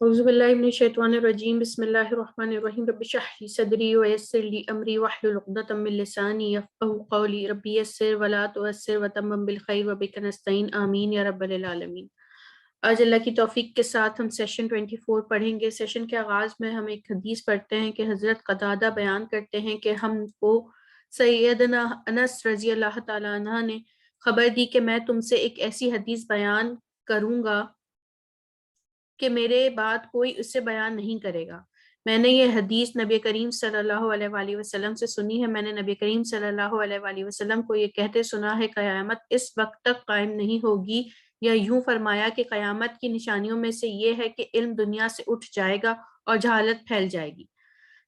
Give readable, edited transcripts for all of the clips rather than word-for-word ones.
أعوذ بالله من الشيطان الرجيم بسم الله الرحمن الرحيم رب اشرح لي صدري ويسر لي أمري واحلل عقدة من لساني يفقهوا قولي رب يسر ولا تعسر وتمم بالخير وبك نستعين آمین یا رب العالمین۔ آج اللہ کی توفیق کے ساتھ ہم سیشن 24 پڑھیں گے۔ سیشن کے آغاز میں ہم ایک حدیث پڑھتے ہیں کہ حضرت قتادہ بیان کرتے ہیں کہ ہم کو سیدنا انس رضی اللہ تعالیٰ عنہ نے خبر دی کہ میں تم سے ایک ایسی حدیث بیان کروں گا کہ میرے بعد کوئی اس سے بیان نہیں کرے گا۔ میں نے یہ حدیث نبی کریم صلی اللہ علیہ وآلہ وسلم سے سنی ہے۔ میں نے نبی کریم صلی اللہ علیہ وآلہ وسلم کو یہ کہتے سنا ہے قیامت اس وقت تک قائم نہیں ہوگی، یا یوں فرمایا کہ قیامت کی نشانیوں میں سے یہ ہے کہ علم دنیا سے اٹھ جائے گا اور جہالت پھیل جائے گی،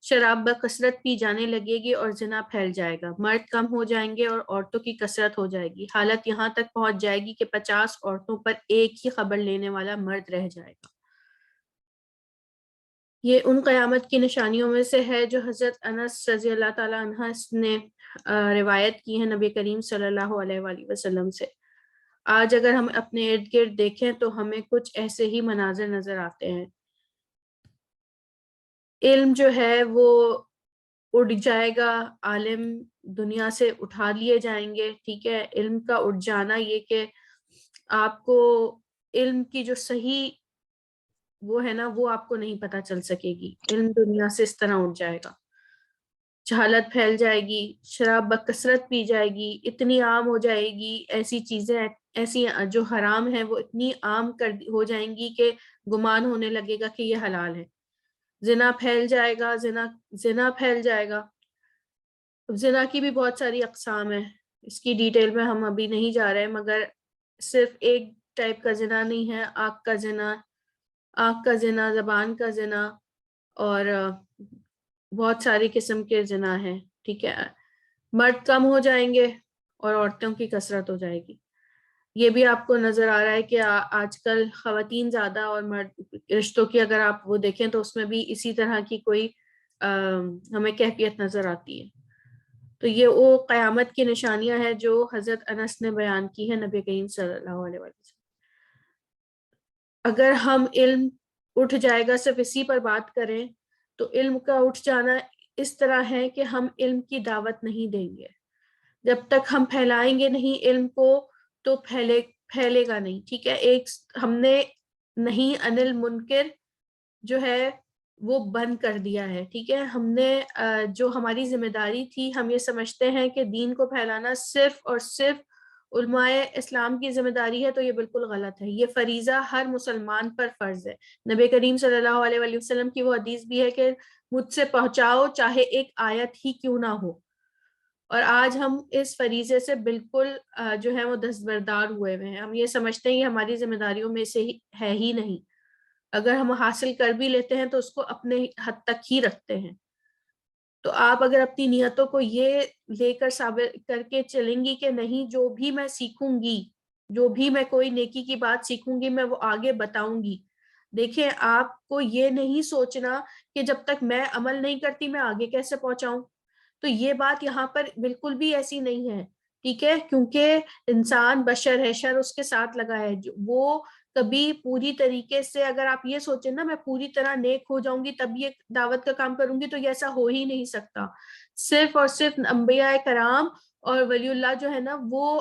شراب بکثرت پی جانے لگے گی اور زنا پھیل جائے گا، مرد کم ہو جائیں گے اور عورتوں کی کثرت ہو جائے گی، حالت یہاں تک پہنچ جائے گی کہ 50 عورتوں پر ایک ہی خبر لینے والا مرد رہ جائے گا۔ یہ ان قیامت کی نشانیوں میں سے ہے جو حضرت انس رضی اللہ تعالیٰ عنہ نے روایت کی ہے نبی کریم صلی اللہ علیہ وآلہ وسلم سے۔ آج اگر ہم اپنے ارد گرد دیکھیں تو ہمیں کچھ ایسے ہی مناظر نظر آتے ہیں۔ علم جو ہے وہ اڑ جائے گا، عالم دنیا سے اٹھا لیے جائیں گے، ٹھیک ہے۔ علم کا اٹھ جانا یہ کہ آپ کو علم کی جو صحیح وہ ہے نا وہ آپ کو نہیں پتہ چل سکے گی، علم دنیا سے اس طرح اٹھ جائے گا، جہالت پھیل جائے گی، شراب بکثرت پی جائے گی، اتنی عام ہو جائے گی، ایسی چیزیں ایسی جو حرام ہیں وہ اتنی عام ہو جائیں گی کہ گمان ہونے لگے گا کہ یہ حلال ہے۔ زنا پھیل جائے گا، زنا پھیل جائے گا۔ زنا کی بھی بہت ساری اقسام ہیں، اس کی ڈیٹیل میں ہم ابھی نہیں جا رہے، مگر صرف ایک ٹائپ کا زنا نہیں ہے، آنکھ کا زنا، زبان کا زنا، اور بہت ساری قسم کے زنا ہیں، ٹھیک ہے۔ مرد کم ہو جائیں گے اور عورتوں کی کثرت ہو جائے گی۔ یہ بھی آپ کو نظر آ رہا ہے کہ آج کل خواتین زیادہ اور مرد رشتوں کی اگر آپ وہ دیکھیں تو اس میں بھی اسی طرح کی کوئی ہمیں کیفیت نظر آتی ہے۔ تو یہ وہ قیامت کی نشانیاں ہیں جو حضرت انس نے بیان کی ہے نبی کریم صلی اللہ علیہ وسلم۔ اگر ہم علم اٹھ جائے گا صرف اسی پر بات کریں تو علم کا اٹھ جانا اس طرح ہے کہ ہم علم کی دعوت نہیں دیں گے۔ جب تک ہم پھیلائیں گے نہیں علم کو تو پھیلے گا نہیں، ٹھیک ہے۔ ایک ہم نے نہیں انل منکر جو ہے وہ بند کر دیا ہے، ٹھیک ہے۔ ہم نے جو ہماری ذمہ داری تھی، ہم یہ سمجھتے ہیں کہ دین کو پھیلانا صرف اور صرف علماء اسلام کی ذمہ داری ہے، تو یہ بالکل غلط ہے۔ یہ فریضہ ہر مسلمان پر فرض ہے۔ نبی کریم صلی اللہ علیہ وآلہ وسلم کی وہ حدیث بھی ہے کہ مجھ سے پہنچاؤ چاہے ایک آیت ہی کیوں نہ ہو، اور آج ہم اس فریضے سے بالکل جو ہے وہ دستبردار ہوئے ہیں۔ ہم یہ سمجھتے ہیں یہ ہماری ذمہ داریوں میں سے ہے ہی نہیں، اگر ہم حاصل کر بھی لیتے ہیں تو اس کو اپنے حد تک ہی رکھتے ہیں۔ تو آپ اگر اپنی نیتوں کو یہ لے کر ثابت کر کے چلیں گی کہ نہیں، جو بھی میں سیکھوں گی، جو بھی میں کوئی نیکی کی بات سیکھوں گی میں وہ آگے بتاؤں گی، دیکھیں آپ کو یہ نہیں سوچنا کہ جب تک میں عمل نہیں کرتی میں آگے کیسے پہنچاؤں، تو یہ بات یہاں پر بالکل بھی ایسی نہیں ہے، ٹھیک ہے۔ کیونکہ انسان بشر ہے، شر اس کے ساتھ لگا ہے، وہ کبھی پوری طریقے سے اگر آپ یہ سوچیں نا میں پوری طرح نیک ہو جاؤں گی تب یہ دعوت کا کام کروں گی، تو یہ ایسا ہو ہی نہیں سکتا۔ صرف اور صرف انبیاء کرام اور ولی اللہ جو ہے نا وہ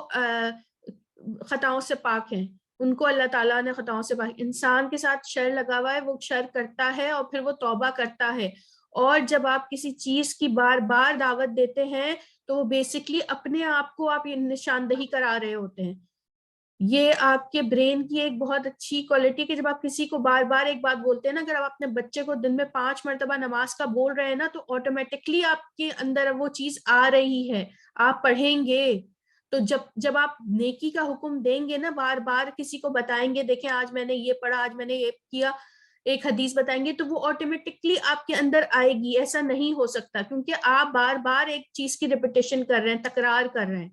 خطاؤں سے پاک ہیں، ان کو اللہ تعالیٰ نے خطاؤں سے پاک۔ انسان کے ساتھ شر لگا ہوا ہے، وہ شر کرتا ہے اور پھر وہ توبہ کرتا ہے، اور جب آپ کسی چیز کی بار بار دعوت دیتے ہیں تو وہ بیسکلی اپنے آپ کو آپ یہ نشاندہی کرا رہے ہوتے ہیں۔ یہ آپ کے برین کی ایک بہت اچھی کوالٹی کہ جب آپ کسی کو بار بار ایک بات بولتے ہیں نا، اگر آپ اپنے بچے کو دن میں 5 مرتبہ نماز کا بول رہے ہیں نا تو آٹومیٹکلی آپ کے اندر وہ چیز آ رہی ہے، آپ پڑھیں گے۔ تو جب آپ نیکی کا حکم دیں گے نا، بار بار کسی کو بتائیں گے دیکھیں آج میں نے یہ پڑھا، آج میں نے یہ کیا، ایک حدیث بتائیں گے، تو وہ آٹومیٹکلی آپ کے اندر آئے گی۔ ایسا نہیں ہو سکتا کیونکہ آپ بار بار ایک چیز کی ریپیٹیشن کر رہے ہیں، تکرار کر رہے ہیں،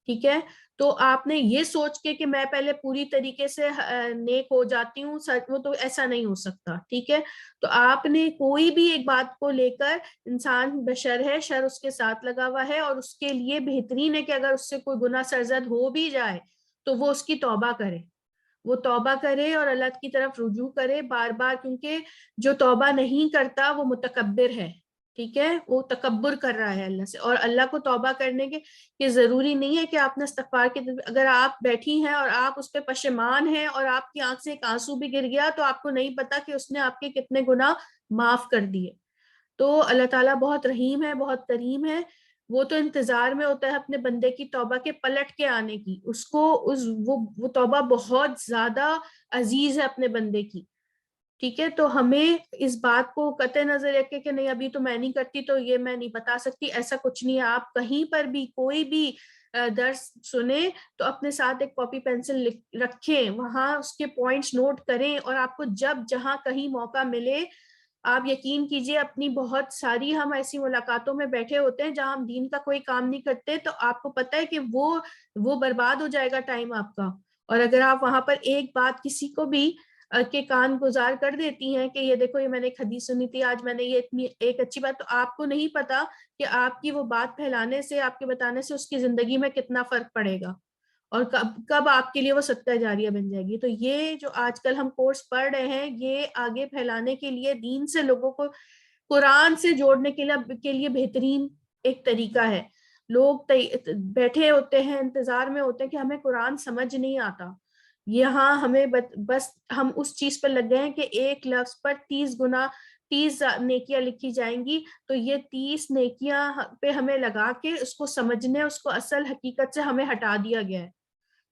ٹھیک ہے۔ تو آپ نے یہ سوچ کے کہ میں پہلے پوری طریقے سے نیک ہو جاتی ہوں، وہ تو ایسا نہیں ہو سکتا، ٹھیک ہے۔ تو آپ نے کوئی بھی ایک بات کو لے کر، انسان بشر ہے، شر اس کے ساتھ لگا ہوا ہے، اور اس کے لیے بہترین ہے کہ اگر اس سے کوئی گناہ سرزد ہو بھی جائے تو وہ اس کی توبہ کرے، وہ توبہ کرے اور اللہ کی طرف رجوع کرے بار بار، کیونکہ جو توبہ نہیں کرتا وہ متکبر ہے، ٹھیک ہے، وہ تکبر کر رہا ہے اللہ سے. اور اللہ کو توبہ کرنے کے یہ ضروری نہیں ہے کہ آپ نے استغفار کی، اگر آپ بیٹھی ہیں اور آپ اس پہ پشیمان ہیں اور آپ کی آنکھ سے ایک آنسو بھی گر گیا تو آپ کو نہیں پتا کہ اس نے آپ کے کتنے گناہ معاف کر دیے. تو اللہ تعالیٰ بہت رحیم ہے، بہت کریم ہے. وہ تو انتظار میں ہوتا ہے اپنے بندے کی توبہ کے پلٹ کے آنے کی. اس کو وہ توبہ بہت زیادہ عزیز ہے اپنے بندے کی، ٹھیک ہے. تو ہمیں اس بات کو قطع نظر رکھے کہ نہیں ابھی تو میں نہیں کرتی تو یہ میں نہیں بتا سکتی، ایسا کچھ نہیں ہے. آپ کہیں پر بھی کوئی بھی درس سنیں تو اپنے ساتھ ایک کاپی پینسل رکھیں، وہاں اس کے پوائنٹس نوٹ کریں، اور آپ کو جب جہاں کہیں موقع ملے، آپ یقین کیجئے اپنی بہت ساری ہم ایسی ملاقاتوں میں بیٹھے ہوتے ہیں جہاں ہم دین کا کوئی کام نہیں کرتے، تو آپ کو پتہ ہے کہ وہ برباد ہو جائے گا ٹائم آپ کا. اور اگر آپ وہاں پر ایک بات کسی کو بھی کے کان گزار کر دیتی ہیں کہ یہ دیکھو یہ میں نے ایک حدیث سنی تھی، آج میں نے یہ اتنی ایک اچھی بات، تو آپ کو نہیں پتا کہ آپ کی وہ بات پھیلانے سے، آپ کے بتانے سے اس کی زندگی میں کتنا فرق پڑے گا، اور کب آپ کے لیے وہ صدقہ جاریہ بن جائے گی. تو یہ جو آج کل ہم کورس پڑھ رہے ہیں یہ آگے پھیلانے کے لیے، دین سے لوگوں کو قرآن سے جوڑنے کے لیے بہترین ایک طریقہ ہے. لوگ بیٹھے ہوتے ہیں، انتظار میں ہوتے ہیں کہ ہمیں قرآن سمجھ نہیں آتا. یہاں ہمیں بس ہم اس چیز پر لگ گئے ہیں کہ ایک لفظ پر 30 نیکیاں لکھی جائیں گی. تو یہ 30 نیکیاں پہ ہمیں لگا کے اس کو سمجھنے، اس کو اصل حقیقت سے ہمیں ہٹا دیا گیا ہے،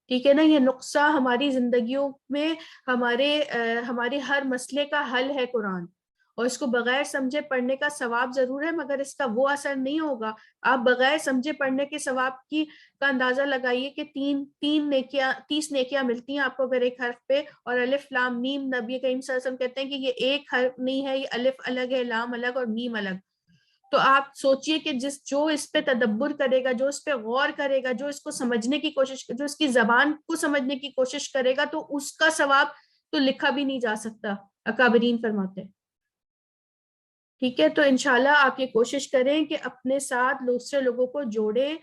ٹھیک ہے نا. یہ نقصہ ہماری زندگیوں میں ہمارے ہر مسئلے کا حل ہے قرآن، اور اس کو بغیر سمجھے پڑھنے کا ثواب ضرور ہے مگر اس کا وہ اثر نہیں ہوگا. آپ بغیر سمجھے پڑھنے کے ثواب کا اندازہ لگائیے کہ 30 نیکیاں ملتی ہیں آپ کو اگر ایک حرف پہ. اور الف لام میم، نبی کریم صلی اللہ علیہ وسلم کہتے ہیں کہ یہ ایک حرف نہیں ہے، یہ الف الگ ہے، لام الگ اور میم الگ. تو آپ سوچئے کہ جو اس پہ تدبر کرے گا، جو اس پہ غور کرے گا، جو اس کو سمجھنے کی کوشش، جو اس کی زبان کو سمجھنے کی کوشش کرے گا، تو اس کا ثواب تو لکھا بھی نہیں جا سکتا، اکابرین فرماتے ہیں. ٹھیک ہے، تو انشاءاللہ آپ یہ کوشش کریں کہ اپنے ساتھ دوسرے لوگوں کو جوڑیں.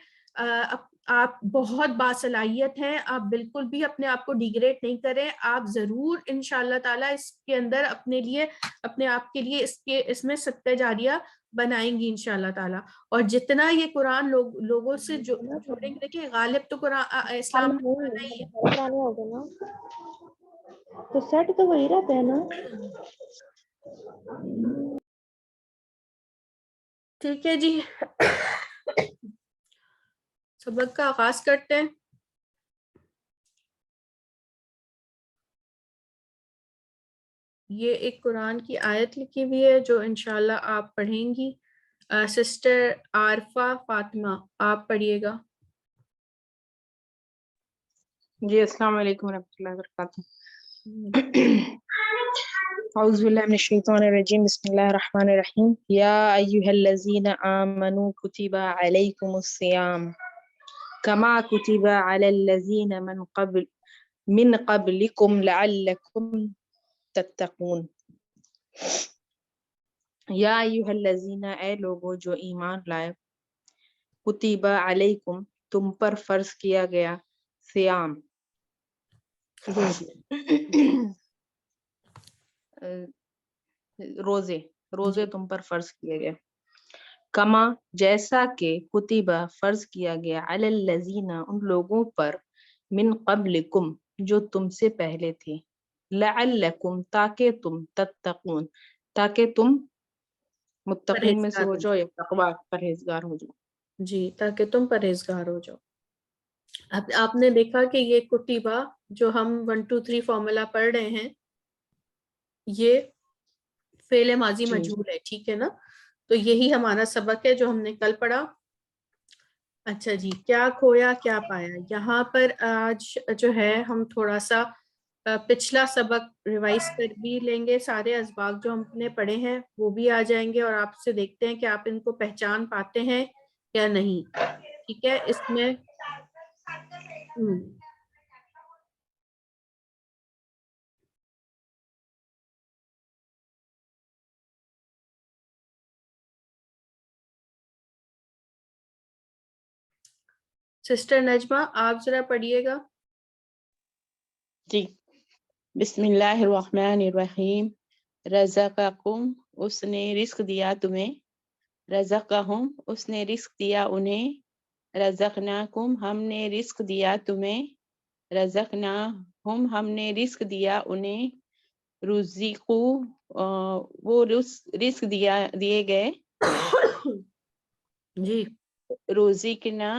آپ بہت باصلاحیت ہیں، آپ بالکل بھی اپنے آپ کو ڈیگریڈ نہیں کریں. آپ ضرور انشاءاللہ تعالیٰ اس کے اندر اپنے آپ کے لیے اس میں صدقہ جاریہ بنائیں گی انشاءاللہ تعالیٰ. اور جتنا یہ قرآن لوگوں سے جوڑیں گے، دیکھیں غالب تو قرآن اسلام میں قرآن ہی ہے. تو سیٹ تو وہی رہتا ہے نا. ٹھیک ہے جی، سبق کا آغاز کرتے ہیں. یہ ایک قرآن کی آیت لکھی ہوئی ہے جو انشاءاللہ آپ پڑھیں گی. سسٹر عارفہ فاطمہ آپ پڑھیے گا. جی السلام علیکم ورحمۃ اللہ وبرکاتہ. اعوذ باللہ من الشیطان الرجیم، بسم اللہ الرحمن الرحیم. یا ایھا الذین آمنوا کتب علیکم الصیام کما کتب علی الذین من قبلکم لعلکم تتقون. یا ایھا الذین، اے لوگو جو ایمان لائے، کتب علیکم تم پر فرض کیا گیا، صیام روزے تم پر فرض کیے گئے. کما جیسا کہ کتبہ فرض کیا گیا، علی الذین ان لوگوں پر، من قبلکم جو تم سے پہلے تھے، لعلکم تاکہ تم، تتقون تاکہ تم متقین میں سے ہو جاؤ، یا تقوی پرہیزگار ہو جاؤ. جی، تاکہ تم پرہیزگار ہو جاؤ. آپ نے دیکھا کہ یہ کتبہ جو ہم 1 2 3 فارمولا پڑھ رہے ہیں یہ فعل ماضی جی مجہول ہے، ٹھیک ہے نا. تو یہی ہمارا سبق ہے جو ہم نے کل پڑھا. اچھا جی، کیا کھویا کیا پایا. یہاں پر آج جو ہے ہم تھوڑا سا پچھلا سبق ریوائز کر بھی لیں گے. سارے اسباق جو ہم نے پڑھے ہیں وہ بھی آ جائیں گے، اور آپ سے دیکھتے ہیں کہ آپ ان کو پہچان پاتے ہیں یا نہیں. ٹھیک ہے، اس میں سسٹر نجمہ آپ ذرا پڑھیے گا. جی. بسم اللہ الرحمن الرحیم. رزقکم اس نے رزق دیا تمہیں. رزقہم اس نے رزق دیا انہیں. رزقناکم ہم نے رزق دیا تمہیں. رزقناہم ہم نے رزق دیا انہیں. رزقو وہ رزق دیے گئے. جی رزقنا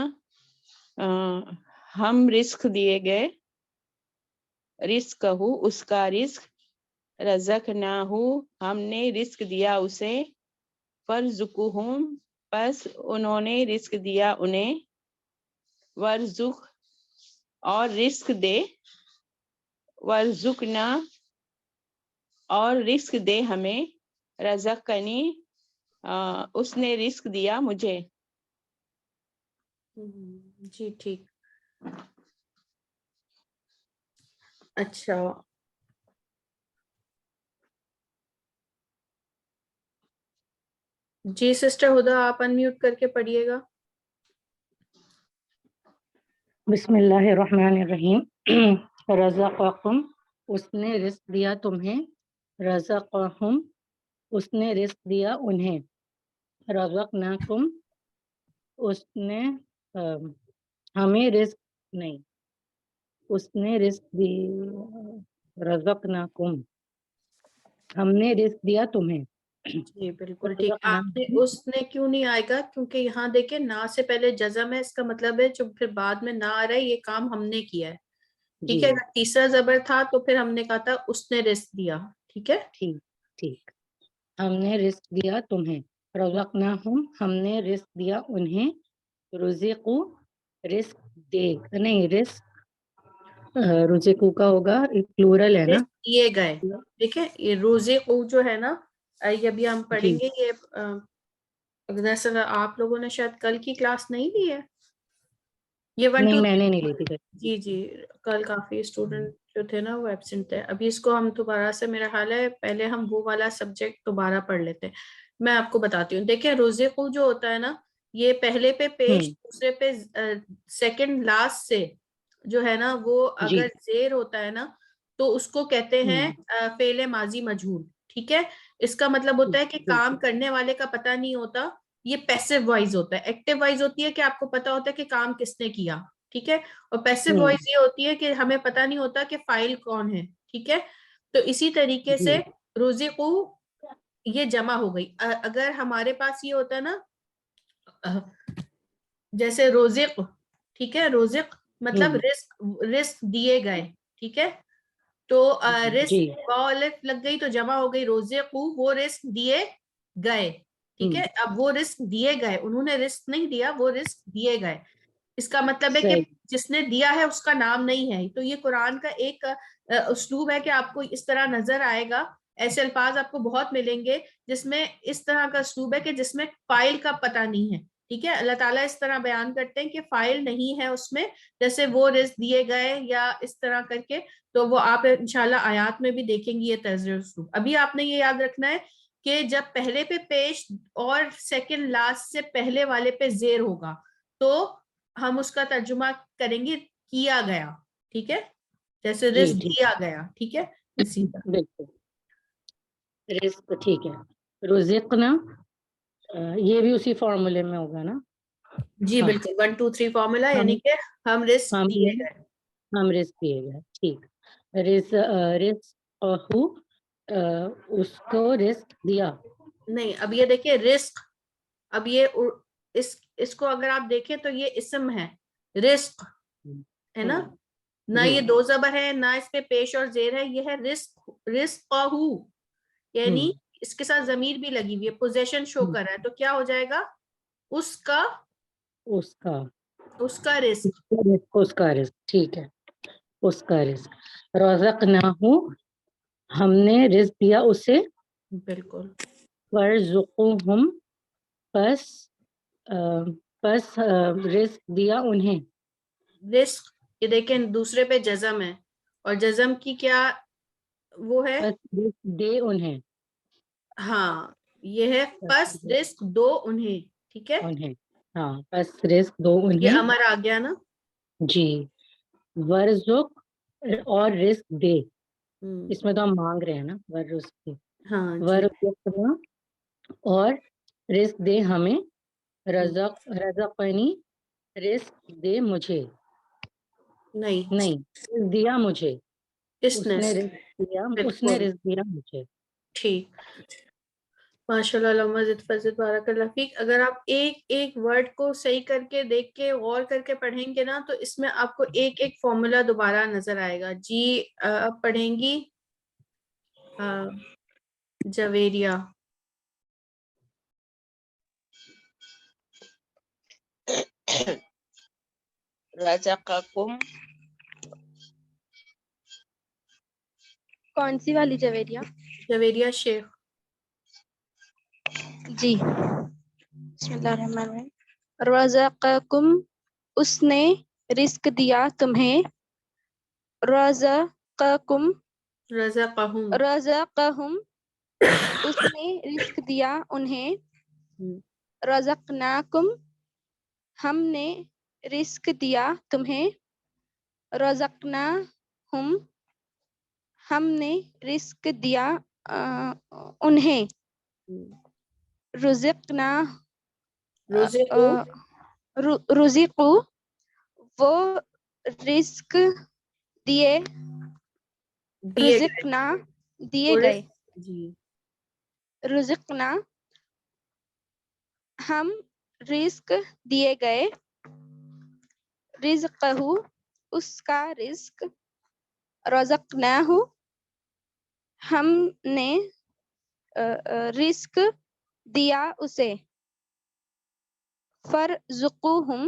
ہم رزق دیے گئے. رزقہ اس کا رزق. رزقناہ ہم نے رزق دیا اسے. فرزقہم پس انہوں نے رزق دیا انہیں. ورزق اور رزق دے. ورزقنا اور رزق دے ہمیں. رزقنی اس نے رزق دیا مجھے. جی ٹھیک. اچھا جی سسٹر ہدا آپ انمیوٹ کر کے پڑھیے گا. بسم اللہ الرحمن الرحیم. رزقکم اس نے رزق دیا تمہیں. رزقہم اس نے رزق دیا انہیں. رزقناکم اس نے ہمیں رزق نہیں اس نے رزق دیا. رزقناکم ہم نے رزق دیا تمہیں. جی بالکل ٹھیک. آپ نے اس نے کیوں نہیں آئے گا کیونکہ یہاں دیکھیں نا سے پہلے جزم ہے. اس کا مطلب ہے جو پھر بعد میں نہ آ رہا ہے یہ کام ہم نے کیا ہے. ٹھیک ہے. اگر تیسرا زبر تھا تو پھر ہم نے کہا تھا اس نے رزق دیا. ٹھیک ہے ٹھیک. ہم نے رزق دیا تمہیں. رزقناہم ہم نے رزق دیا انہیں. رزقو رزق دے نہیں رزق رزقو کا ہوگا پلورل ہے نا. رزق دیے گئے. دیکھیں یہ رزق جو ہے نا یہ ابھی ہم پڑھیں گے. یہ آپ لوگوں نے شاید کل کی کلاس نہیں لی ہے. یہ 1 نہیں 2 میں نے نہیں لی تھی. جی کل کافی اسٹوڈنٹ جو تھے نا وہ ایبسنٹ تھے. ابھی اس کو ہم دوبارہ سے میرا خیال ہے پہلے ہم وہ والا سبجیکٹ دوبارہ پڑھ لیتے ہیں. میں آپ کو بتاتی ہوں. دیکھیں رزق جو ہوتا ہے نا یہ پہلے پہ پیش دوسرے پہ سیکنڈ لاسٹ سے جو ہے نا وہ اگر زیر ہوتا ہے نا تو اس کو کہتے ہیں فعل ماضی مجہول. ٹھیک ہے. اس کا مطلب ہوتا ہے کہ کام کرنے والے کا پتہ نہیں ہوتا. یہ پیسو وائز ہوتا ہے. ایکٹیو وائز ہوتی ہے کہ آپ کو پتا ہوتا ہے کہ کام کس نے کیا. ٹھیک ہے. اور پیسو وائز یہ ہوتی ہے کہ ہمیں پتہ نہیں ہوتا کہ فائل کون ہے. ٹھیک ہے. تو اسی طریقے سے رزقو یہ جمع ہو گئی. اگر ہمارے پاس یہ ہوتا ہے نا جیسے رزق. ٹھیک ہے. رزق مطلب رزق دیے گئے. ٹھیک ہے. تو رزق الف لگ گئی تو جمع ہو گئی رزقو. وہ رزق دیے گئے. ٹھیک ہے. اب وہ رزق دیے گئے. انہوں نے رزق نہیں دیا وہ رزق دیے گئے. اس کا مطلب ہے کہ جس نے دیا ہے اس کا نام نہیں ہے. تو یہ قرآن کا ایک اسلوب ہے کہ آپ کو اس طرح نظر آئے گا. ایسے الفاظ آپ کو بہت ملیں گے جس میں اس طرح کا اسلوب ہے کہ جس میں فائل کا پتہ نہیں ہے. ٹھیک ہے. اللہ تعالیٰ اس طرح بیان کرتے ہیں کہ فائل نہیں ہے اس میں. جیسے وہ رزق دیے گئے یا اس طرح کر کے. تو وہ آپ انشاءاللہ آیات میں بھی دیکھیں گی یہ طرز اسلوب. ابھی آپ نے یہ یاد رکھنا ہے کہ جب پہلے پہ پیش اور سیکنڈ لاسٹ سے پہلے والے پہ زیر ہوگا تو ہم اس کا ترجمہ کریں گے کیا گیا. ٹھیک ہے. جیسے رزق دیا گیا. ٹھیک ہے. اسی طرح بالکل رزق. ٹھیک ہے. رزقنا یہ بھی اسی فارمولے میں ہوگا نا. جی بالکل 1 2 3 فارمولا یعنی کہ ہم رزق دیے گئے. ہم رزق دیے گئے. ٹھیک. رزق اس کو رزق دیا. نہیں اب یہ دیکھیں رزق. اب یہ اس کو اگر آپ دیکھیں تو یہ اسم ہے رزق ہے نا. نہ یہ دو زبر ہے نہ اس پہ پیش اور زیر ہے. یہ ہے رزق. رزقہ یعنی اس کے ساتھ ضمیر بھی لگی ہوئی ہے. پوزیشن شو کر رہا ہے. تو کیا ہو جائے گا اس کا رزق. اس کا رزق. ٹھیک ہے. اس کا رزق. رزقناہ ہم نے رزق دیا اسے. بالکل. ورزقہم پس رزق دیا انہیں. رزق یہ دیکھیں دوسرے پہ جزم ہے اور جزم کی کیا وہ ہے دے انہیں. ہاں یہ ہے پس رزق دو انہیں. ٹھیک ہے. انہیں ہاں پس رزق دو انہیں. یہ امر آ گیا نا. جی. ورزق اور رزق دے. اس میں تو ہم مانگ رہے ہیں نا، ورزق، ہاں جی ورزقنا، اور رزق دے ہمیں، رزقنی رزق دے مجھے، نہیں نہیں رزق دیا مجھے، اس اس نے نے رزق دیا، اس نے بالکل رزق دیا مجھے. ٹھیک. ماشاء اللہ، علامہ زد فضل بارک اللہ فیک. اگر آپ ایک ایک ورڈ کو صحیح کر کے دیکھ کے غور کر کے پڑھیں گے نا، تو اس میں آپ کو ایک ایک فارمولا دوبارہ نظر آئے گا. جی اب پڑھیں گی جویریہ. رزقکم، کون سی والی جویریہ؟ جویریہ شیخ. جی بسم اللہ الرحمن الرحیم. رزقکم، اس نے رزق دیا تمہیں، رزقکم، رزقہم. رزقہم، اس نے رزق دیا انہیں، رزقناکم، ہم نے رزق دیا تمہیں، رزقناہم، ہم نے رزق دیا انہیں، رزقنا، رزقو رزقو، وہ رزق دیے، دیے گئے. رزقنا، دیے وہ گئے، جی رزقنا، ہم رزق دیے گئے، رزقہو، اس کا رزق، رزقناہو، ہم نے رزق دیا اسے، فرزقوہم،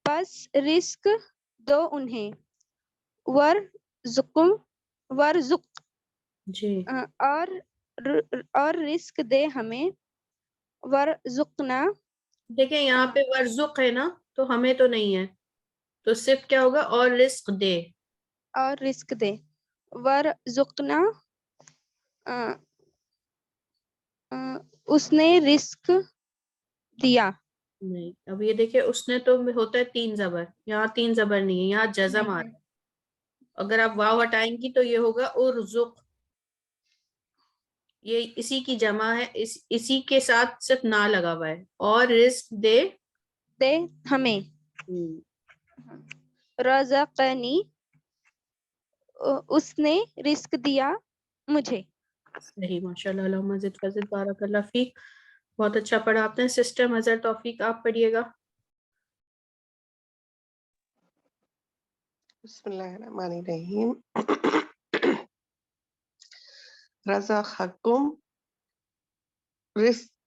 پس رزق دو انہیں، ورزق، جی اور رزق دے ہمیں، ورزقنا، دیکھیں یہاں پہ ورزق ہے نا، تو ہمیں تو نہیں ہے، تو صرف کیا ہوگا؟ اور رزق دے. اور رزق دے، ورزقنا، اس نے رزق دیا. نہیں، اب یہ دیکھیں اس نے تو ہوتا ہے 3 زبر، یہاں 3 زبر نہیں ہے، یہاں جزم آ رہا ہے. اگر آپ واو ہٹائیں گی تو یہ ہوگا ارزق. یہ اسی کی جمع ہے، اسی کے ساتھ صرف نہ لگا ہوا ہے. اور رزق دے دے ہمیں، رزقنی، اس نے رزق دیا مجھے. صحیح، ماشاء اللہ، اللہم زد فزد بارک اللہ فیک. بہت اچھا پڑھا آپ نے. سسٹر مظہر توفیق، آپ پڑھیے گا. بسم اللہ الرحمن الرحیم. رزقکم،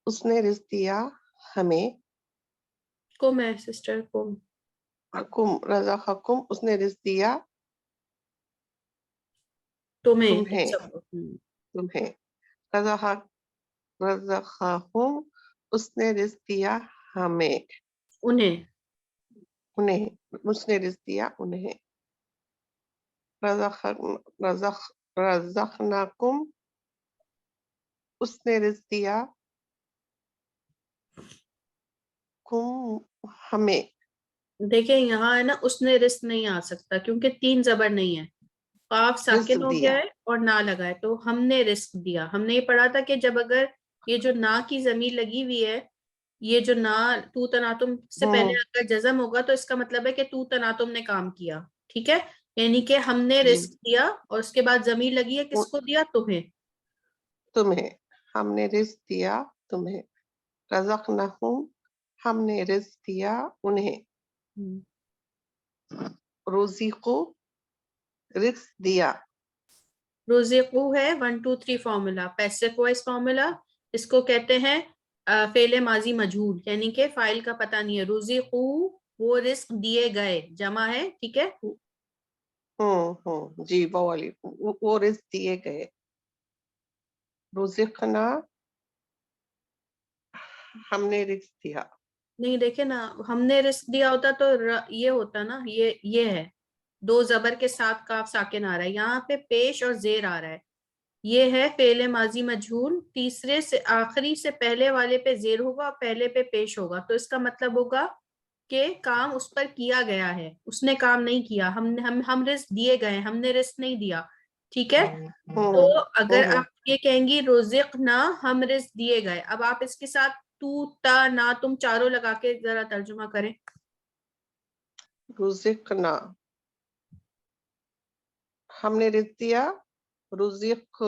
اس نے رزق دیا ہمیں، کم ہے سسٹر، کم. رزقکم، اس نے رزق دیا تمہیں. تمہیں، رزقہم، اس نے رزق دیا ہمیں، انہیں. اس نے رزق دیا انہیں، رزقناکم، اس نے رزق دیا ہمیں. دیکھیں یہاں ہے نا، اس نے رزق نہیں آ سکتا کیونکہ 3 زبر نہیں ہے، قاف ساکن ہو گیا ہے اور نہ لگا ہے، تو ہم نے رزق دیا. ہم نے یہ پڑھا تھا کہ جب اگر یہ جو نا کی ضمیر لگی ہوئی ہے، یہ جو نا تو تناتم سے پہلے اگر جزم ہوگا تو اس کا مطلب ہے کہ تو تناتم نے کام کیا. ٹھیک ہے، یعنی کہ ہم نے رزق دیا اور اس کے بعد ضمیر لگی ہے، کس کو دیا؟ تمہیں. ہم نے رزق دیا تمہیں، رزقناہم، ہم نے رزق دیا انہیں، رزقو، رزق دیا. رزقو ہے 1 2 3 فارمولا، پیسف وائس فارمولا. اس کو کہتے ہیں فعل ماضی مجہول، یعنی کہ فاعل کا پتہ نہیں ہے. رزقو، وہ رزق دیے گئے، جمع ہے. ٹھیک ہے، جی وہ والی، وہ رزق دیے گئے. رزقنا، ہم نے رزق دیا. نہیں دیکھیں نا، ہم نے رزق دیا ہوتا تو یہ ہوتا نا، یہ ہے 2 زبر کے ساتھ کاف ساکن آ رہا ہے، یہاں پہ پیش اور زیر آ رہا ہے. یہ ہے فعل ماضی مجہول، تیسرے سے آخری سے پہلے والے پہ زیر ہوگا اور پہلے پہ پیش ہوگا، تو اس کا مطلب ہوگا کہ کام اس پر کیا گیا ہے، اس نے کام نہیں کیا، ہم رزق دیے گئے، ہم نے رزق نہیں دیا. ٹھیک ہے، تو اگر آپ یہ کہیں گی رزقنا ہم رزق دیے گئے، اب آپ اس کے ساتھ تو تا نا تم چاروں لگا کے ذرا ترجمہ کریں. رزقنا ہم نے رزق دیا، رزق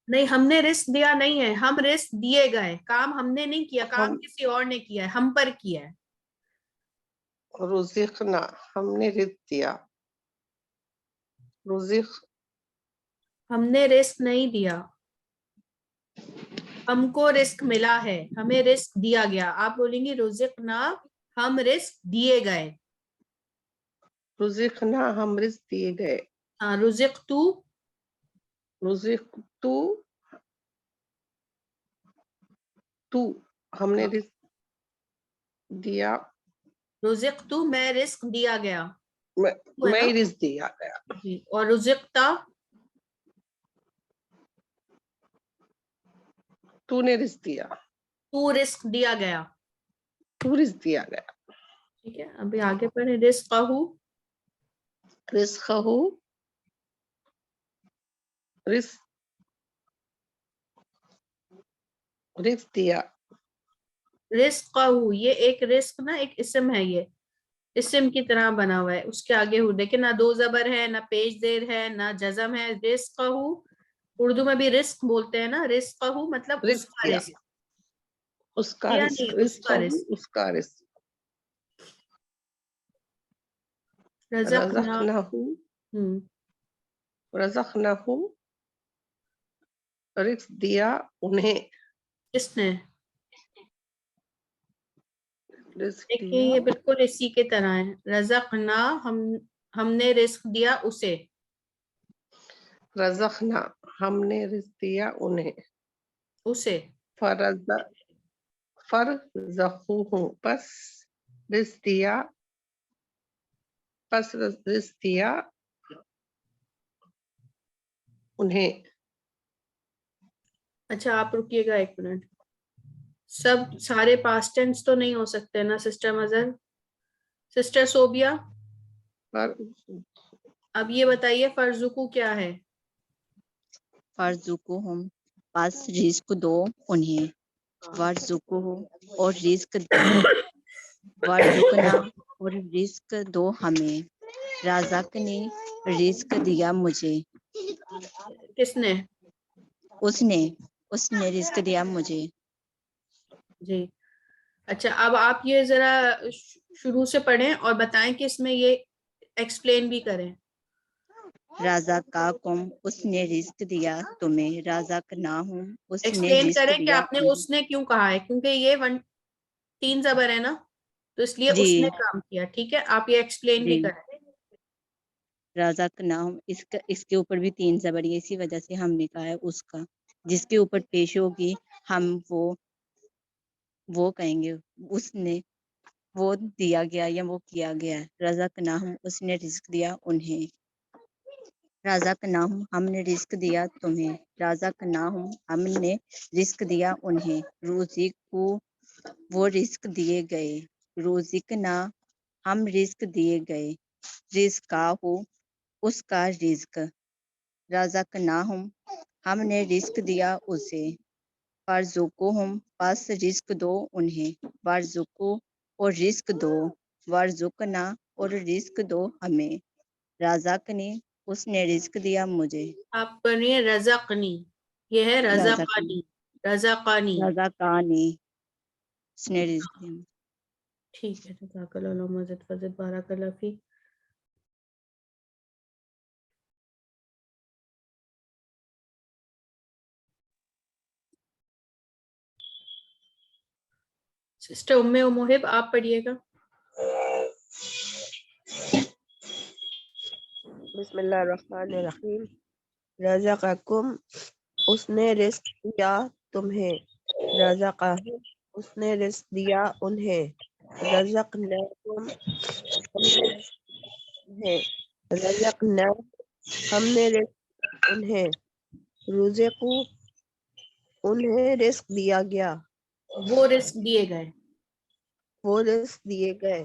نہیں، ہم نے رزق دیا نہیں ہے، ہم رزق دیے گئے، کام ہم نے نہیں کیا، کام کسی اور نے کیا ہے، ہم پر کیا ہے. رزقنا ہم نے رزق دیا، رزق ہم نے رزق نہیں دیا، ہم کو رزق ملا ہے، ہمیں رزق دیا گیا. آپ بولیں گی رزقنا ہم رزق دیے گئے. رزقنا ہم رزق دیے گئے، ہاں، رزقتو رزق تو ہم نے رزق دیا، رزقتو میں رزق دیا گیا میں رزق دیا گیا. جی. اور رزقتا تو نے رزق دیا، تو رزق دیا گیا. تو رزق دیا گیا. ٹھیک ہے، ابھی آگے پڑھیں. رزقہ رزقہ رزق دیا، رزقہ یہ ایک رزق نا ایک اسم ہے، یہ اسم کی طرح بنا ہوا ہے. اس کے آگے ہو دیکھیں نہ دو زبر ہے، نہ پیش زیر ہے، نہ جزم ہے. رزقہ اردو میں بھی رزق بولتے ہیں نا، رزقہ مطلب اس رزق کا دیا، رزق، اس کا یا رزق، نہیں اس کا رزقہ رزق. اس کا رزق. رزقنا رزقناہم رزق دیا انہیں، کس نے؟ رزق دیکھیں دیا، یہ بالکل اسی کی طرح ہے. رزقنا ہم نے رزق دیا اسے، رزقنا ہم نے رزق دیا انہیں، اسے. فرزقوہ پس رزق دیا انہیں. اچھا آپ رکیے گا ایک منٹ، سب سارے پاسٹ ٹینس تو نہیں ہو سکتے نا سسٹر مظہر؟ سسٹر صوبیہ اب یہ بتائیے فرزقو کیا ہے؟ فرزقہم پس رزق دو انہیں، ورزقہم اور رزق دو، ورزقنا اور رزق دو ہمیں، رزقنی رزق دیا مجھے، کس نے؟ اس نے رزق دیا مجھے. جی اچھا، اب آپ یہ ذرا شروع سے پڑھیں اور بتائیں کہ اس میں یہ ایکسپلین بھی کریں. رزقکم اس نے رزق دیا تمہیں، رزقناہم اس نے ایکسپلین رزق کریں کہ دیا آپ نے انہیں. اس نے کیوں کہا ہے، کیونکہ یہ 3 زبر ہے نا، تو اس لیے جی اس نے کام کیا. ٹھیک ہے، آپ یہ ایکسپلین بھی جی کریں. رزقناہم اس کے اوپر بھی 3 زبر ہے، اسی وجہ سے ہم نے کہا ہے اس کا، جس کے اوپر پیش ہوگی ہم وہ کہیں گے اس نے وہ دیا گیا یا وہ کیا گیا. رزقناہم اس نے رزق دیا انہیں، رزقناہم ہم نے رزق دیا تمہیں، رزقناہم ہم نے رزق دیا انہیں، رزقو وہ رزق دیے گئے، رزقنا ہم رزق دیے گئے، رزقاہو اس کا رزق، رزقناہم ہم نے رزق دیا اسے، فرزقہم پس رزق دو انہیں، ورزقو اور رزق دو، ورزقنا اور رزق دو ہمیں، رزقنی اس نے رزق دیا مجھے. آپ پڑھیے رزقنی، یہ ہے رزقنی رزقانی، رزقانی. رزقانی اس نے رزق دیا مجھے. ٹھیک ہے، جزاک اللہ مزید فضل بارک اللہ فیک. سسٹر ام محب آپ پڑھیے گا. بسم اللہ الرحمن الرحیم. رزقکم اس نے رزق دیا تمہیں، رزقہم اس نے رزق دیا انہیں، رزقناکم ہم نے رزق انہیں، رزقنا ہم نے رزق انہیں، رزقو انہیں رزق دیا گیا، وہ رزق دیے گئے. وہ رزق دیے گئے،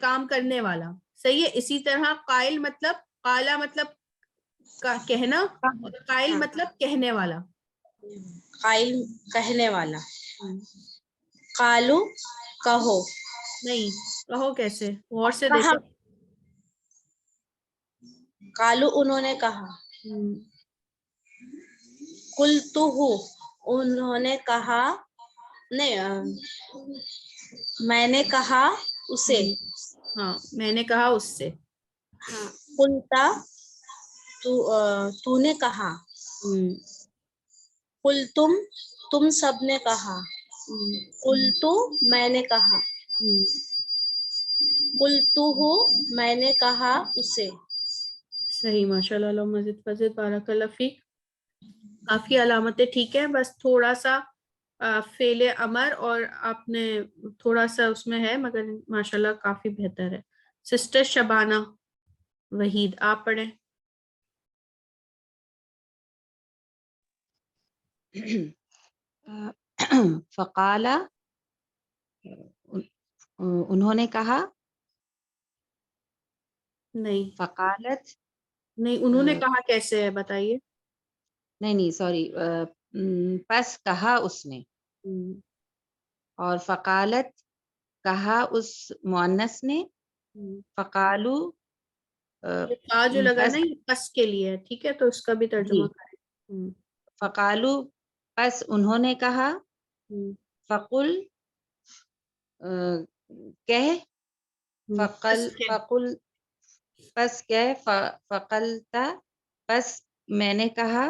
کام کرنے والا. صحیح ہے. اسی طرح قائل مطلب قالا مطلب کہنا اور قائل مطلب کہنے والا. قائل کہنے والا. قالو کہو. نہیں کہو کیسے, غور سے کہا. دیکھو. قالو انہوں نے کہا. قلتو انہوں نے کہا. نہیں میں نے کہا اسے. ہاں میں نے کہا اس سے. ہاں قلتا تو نے کہا. قلتم تم سب نے کہا. قلتو میں نے کہا. قلتو میں نے کہا اسے. صحیح, ماشاء اللہ, اللہم زد فزد, بارک اللہ فیک. کافی علامتیں ٹھیک ہیں, بس تھوڑا سا فعل امر اور آپ نے تھوڑا سا اس میں ہے, مگر ماشاءاللہ کافی بہتر ہے. سسٹر شبانہ وحید آپ پڑھیں. فقالا انہوں نے کہا. نہیں فقالت نہیں, انہوں نے کہا کیسے ہے بتائیے. نہیں سوری, پس کہا اس نے. اور فقالت کہا اس مؤنث نے. فقالو جو لگا پس نا یہ پس کے لیے ہے, ٹھیک ہے, تو اس کا بھی ترجمہ کریں. فقالو پس انہوں نے کہا. فقل کہہ. فقل پس کہہ. فقلتا پس میں نے کہا.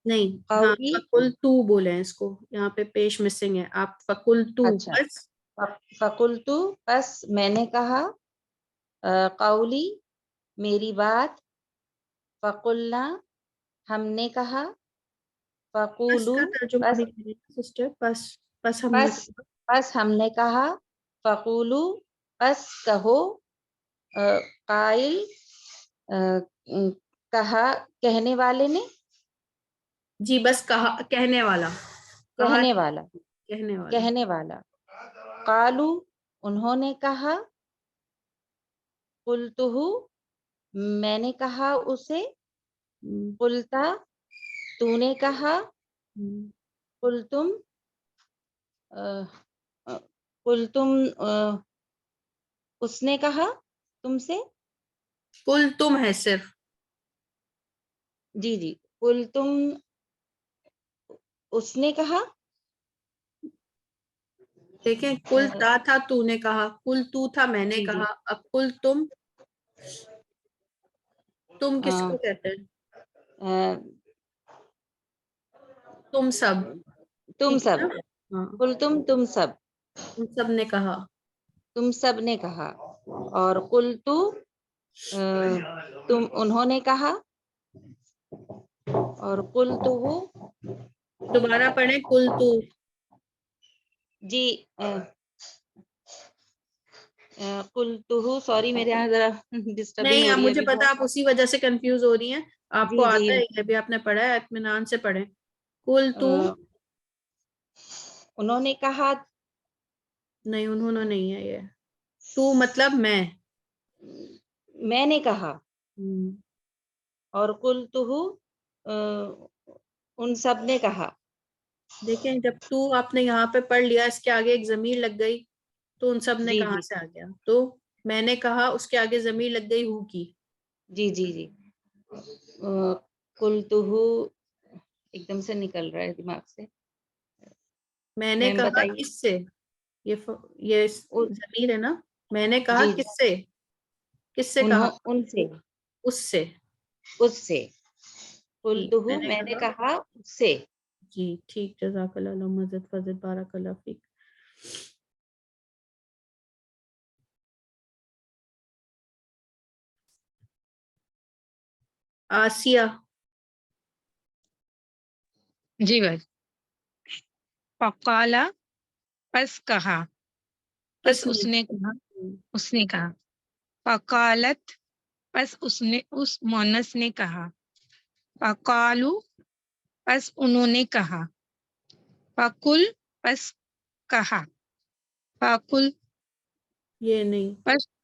نہیں ہاں, قولی فقل تو بولیں اس کو, یہاں پہ پیش مسنگ ہے. آپ فقل تو بس. فقل تو پس میں نے کہا. قولی میری بات. فقلنا ہم نے کہا. پس فقولو کا ترجمہ پس بھی کریں سسٹر. پس ہم نے پس ہم نے کہا. فقولو پس کہو. قائل کہا کہنے والے نے. جی بس کہا کہنے والا. کہنے والا. کہنے والا. کہنے والا. قالو انہوں نے کہا. قلتہ میں نے کہا اسے. قلتا تو نے کہا. قلتم قلتم اس نے کہا تم سے. قل تم ہے صرف. جی قلتم اس نے کہا. دیکھیں کل تھا تو نے کہا, کل تو تھا میں نے کہا. اب کل تم کس کو کہتے ہیں. تم سب. تم سب. قلتم تم سب. تم سب نے کہا. تم سب نے کہا. اور قلتو تم انہوں نے کہا. اور قلتو دوبارہ پڑھیں. کل تو. جی قلتو سوری میرے یہاں ذرا ڈسٹربنگ نہیں ہو رہی ہے. مجھے پتا آپ اسی وجہ سے کنفیوز ہو رہی ہیں. آپ کو آتا ہے, یہ بھی آپ نے پڑھا ہے, اطمینان سے پڑھیں. کل تو انہوں نے کہا. نہیں انہوں نے نہیں ہے یہ. تو مطلب میں نے کہا. اور قلتہ ان سب نے کہا. دیکھیں جب تو آپ نے یہاں پہ پڑھ لیا, اس کے آگے ایک ضمیر لگ گئی, تو ان سب نے کہاں سے آ گیا. تو میں نے کہا اس کے آگے ضمیر لگ گئی ہو کی. جی قلتہ ایک دم سے نکل رہا ہے دماغ سے. میں نے کہا کس سے, یہ ضمیر ہے نا. میں نے کہا کس سے. کس سے کہا. ان سے. اس سے. اس سے. قلتہ میں نے کہا اس سے. جی ٹھیک, جزاک اللہ, اللہم زد فزد, بارک اللہ فیک. آسیہ. جی بھائی. فقالا پس کہا. پس اس نے کہا. اس نے کہا. فقالت پس اس مؤنث نے کہا. فقالو پس انہوں نے کہا. فقل پس کہا. فقل یہ نہیں. پس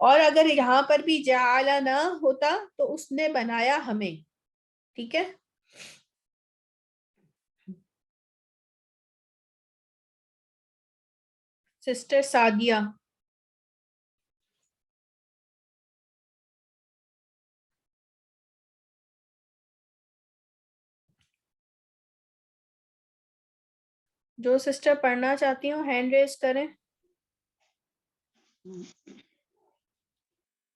اور اگر یہاں پر بھی جعلنا ہوتا تو اس نے بنایا ہمیں. ٹھیک ہے. سسٹر سعدیہ. جو سسٹر پڑھنا چاہتی ہوں ہینڈ ریز کریں.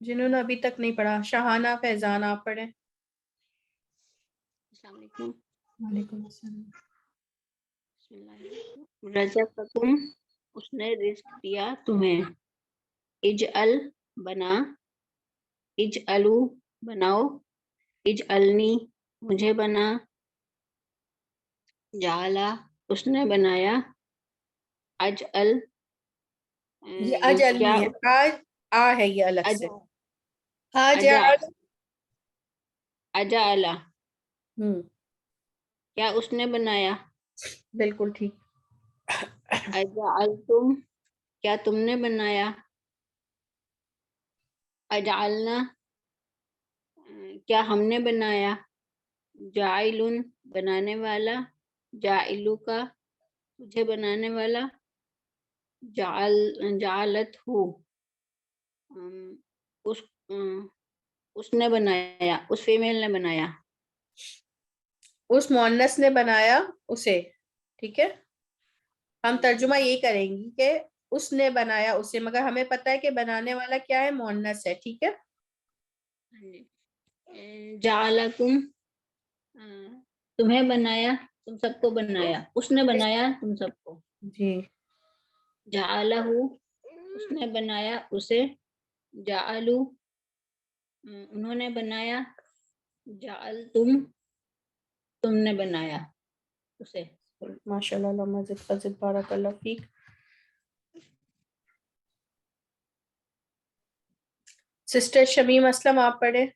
جنہوں نے ابھی تک نہیں پڑھا. شہانہ فیضان آپ پڑھیں. السلام علیکم. وعلیکم السلام. رزقکم اس نے رزق دیا تمہیں. اجعل بنا. اجعلو بناؤ. اجعلنی مجھے بنا. جعلا اس نے بنایا. اجعل یہ اجل کیا نہیں ہے، آج آ ہے یہ الگ سے. اجعلا کیا اس نے بنایا. بالکل ٹھیک. اجعلتم کیا تم نے بنایا. اجعلنا کیا ہم نے بنایا. جاعلن بنانے والا. جاعلو کا تجھے بنانے والا. جعلت ہو اس نے بنایا. اس فیمیل نے بنایا. اس مؤنث نے بنایا اسے. ٹھیک ہے. ہم ترجمہ یہ کریں گی کہ اس نے بنایا اسے، مگر ہمیں پتہ ہے کہ بنانے والا کیا ہے، مؤنث ہے. ٹھیک ہے. جعلکم تمہیں بنایا، تم سب کو بنایا. اس نے بنایا تم سب کو. جی. جعلہ اس نے بنایا اسے. جعلو انہوں نے بنایا. جعلتم تم نے بنایا اسے. ماشاء اللہ. اللہم زد فزد بارک اللہ فیک. سسٹر شمیم اسلم آپ پڑھیں.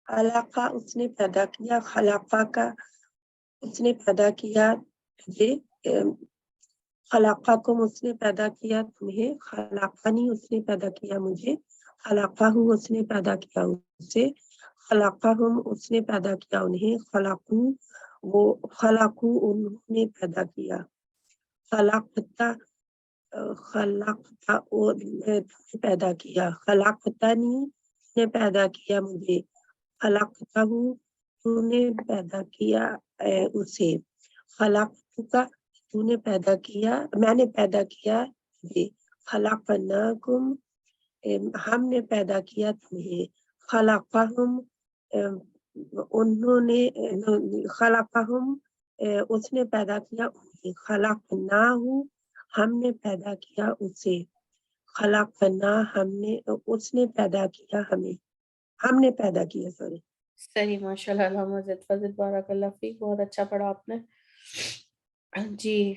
خلقہ اس نے پیدا کیا. خلقہ کا اس نے پیدا کیا تجھے. خلقکم اس نے پیدا کیا تمہیں. خلقنی اس نے پیدا کیا مجھے. خلقہ اس نے پیدا کیا اسے. خلقہم اس نے پیدا کیا انہیں. خلقو وہ خلقو انہوں نے پیدا کیا. خلقتا خلقتا پیدا کیا. خلقتنی نے پیدا کیا مجھے. خلقتہ تو نے پیدا کیا اسے. خلقتک تو نے پیدا کیا، میں نے پیدا کیا تجھے. خلقناکم ہم نے پیدا کیا تمہیں. خلقہم انہوں نے خلقہم اس نے پیدا کیا انہیں. خلقناہ ہم نے پیدا کیا اسے. خلقنا ہم نے اس نے پیدا کیا ہمیں. ہم نے پیدا کیا سوری. صحیح. ماشاء اللہ. اللہم زد فزد بارک اللہ فیک. بہت اچھا پڑھا آپ نے. جی.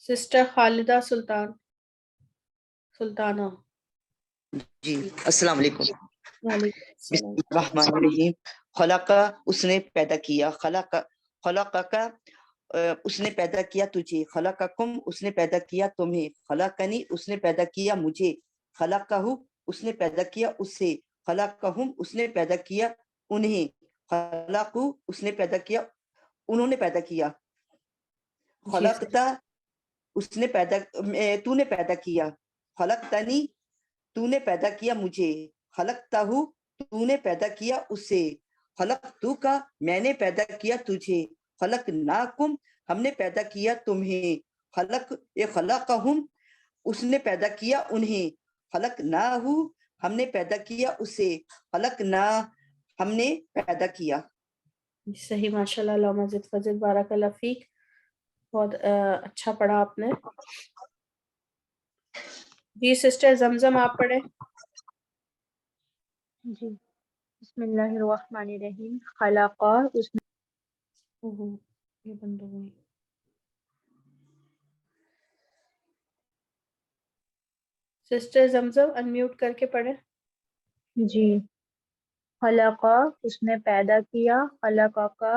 سسٹر خالدہ سلطانہ. جی السلام علیکم. وعلیکم بسم السلام. اللہ الرحمن الرحیم. خلقہ اس نے پیدا کیا. خلقک اس نے پیدا کیا تجھے. خلقکم اس نے پیدا کیا تمہیں. خلقنی اس نے پیدا کیا مجھے. خلقہ اس نے پیدا کیا اسے. خلقہم اس نے پیدا کیا انہیں. خلقو اس نے پیدا کیا انہوں نے پیدا کیا. خلقتا اس نے پیدا تو نے پیدا کیا. خلقتنی تو نے پیدا کیا مجھے. خلقتہ تو نے پیدا کیا اسے. خلقتو کا میں نے پیدا کیا تجھے. خلقناکم ہم نے پیدا کیا تمہیں. خلقہم اس نے پیدا کیا انہیں. خلقناہ ہم نے پیدا کیا اسے. خلقنا ہم نے پیدا کیا. صحیح. ماشاء اللہ. اللہم زد فزد بارک اللہ فیک. بہت اچھا پڑھا آپ نے. جی سسٹر زمزم آپ پڑھیں. جی بسم اللہ الرحمن الرحیم. خلقہ اس نے یہ بند ہو گئی. سسٹر زمزم انمیوٹ کر کے پڑھیں. جی خلقہ اس نے پیدا کیا. خلقہ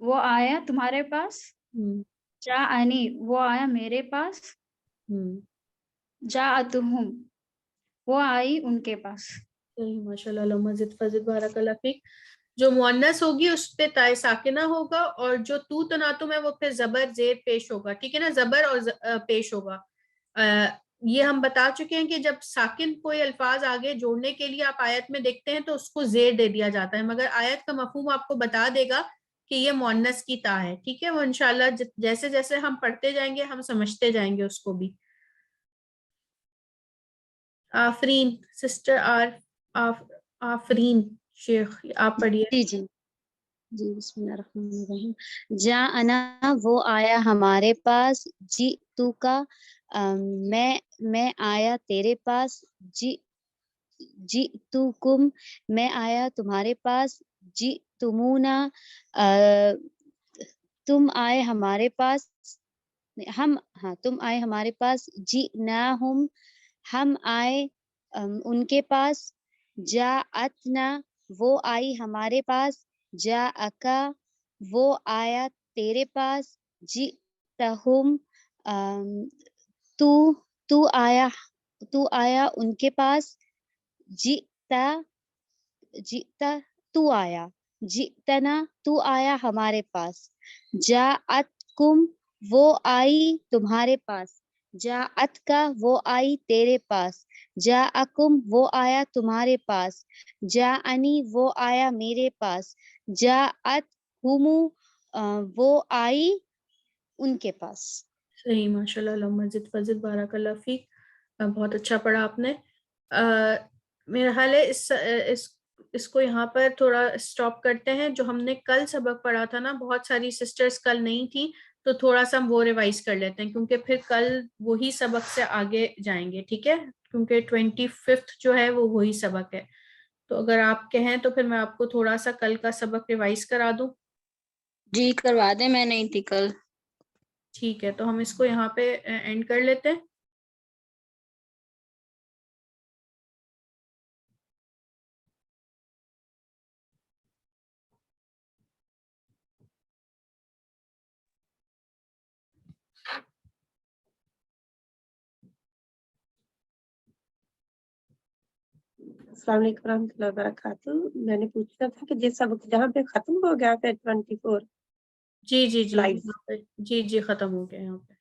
وہ آیا تمہارے پاس، جاءنی وہ آیا میرے پاس، جاءتہم وہ آئی ان کے پاس. صحیح، ماشاء اللہ، اللہم زد فزد، بارک اللہ فیک. جو مؤنث ہوگی اس پہ تائے ساکنہ ہوگا، اور جو تو تناتم ہے وہ پھر زبر زیر پیش ہوگا. ٹھیک ہے نا، زبر اور پیش ہوگا. یہ ہم بتا چکے ہیں کہ جب ساکن کوئی الفاظ آگے جوڑنے کے لیے آپ آیت میں دیکھتے ہیں تو اس کو زیر دے دیا جاتا ہے، مگر آیت کا مفہوم آپ کو بتا دے گا کہ یہ مؤنث کی تا ہے. ٹھیک ہے، وہ انشاءاللہ جیسے جیسے ہم پڑھتے جائیں گے ہم سمجھتے جائیں گے اس کو بھی. آفرین سسٹر آفرین شیخ، آپ پڑھیے. جی جی جی، بسم اللہ الرحمن الرحیم. جاءنا وہ آیا ہمارے پاس، جی تو کا میں آیا تیرے پاس، جی تو کم میں آیا تمہارے پاس، جی تمونا تم آئے ہمارے پاس، تم آئے ہمارے پاس، جی نا ہم آئے ان کے پاس، جاءتنا وہ آئی ہمارے پاس، جاءکا وہ آیا تیرے پاس، جئتہم تو آیا ان کے پاس، جئتا تو آیا، جئتنا تو آیا ہمارے پاس، جاءتکم وہ آئی تمہارے پاس، جاءتکا وہ آئی تیرے پاس، جاءکم وہ آیا تمہارے پاس، جاءنی وہ آیا میرے پاس، جاءتہم وہ آئی ان کے پاس. صحیح، ماشاء اللہ، اللہم زد فزد، بارک اللہ فیک. بہت اچھا پڑھا آپ نے. میرا خیال ہے اس کو یہاں پر تھوڑا اسٹاپ کرتے ہیں. جو ہم نے کل سبق پڑھا تھا نا، بہت ساری سسٹرز کل نہیں تھی تو تھوڑا سا ہم وہ ریوائز کر لیتے ہیں، کیونکہ پھر کل وہی سبق سے آگے جائیں گے. ٹھیک ہے، کیونکہ 25 جو ہے وہ وہی سبق ہے. تو اگر آپ کہیں تو پھر میں آپ کو تھوڑا سا کل کا سبق ریوائز کرا دوں. جی کروا دیں، میں نہیں تھی کل. ٹھیک ہے، تو ہم اس کو یہاں پہ اینڈ کر لیتے ہیں. السلام علیکم ورحمۃ اللہ وبرکاتہ. میں نے پوچھنا تھا کہ جس سبق جہاں پہ ختم ہو گیا پھر 24. جی جی جی سلائڈ. جی جی ختم ہو گیا یہاں پہ.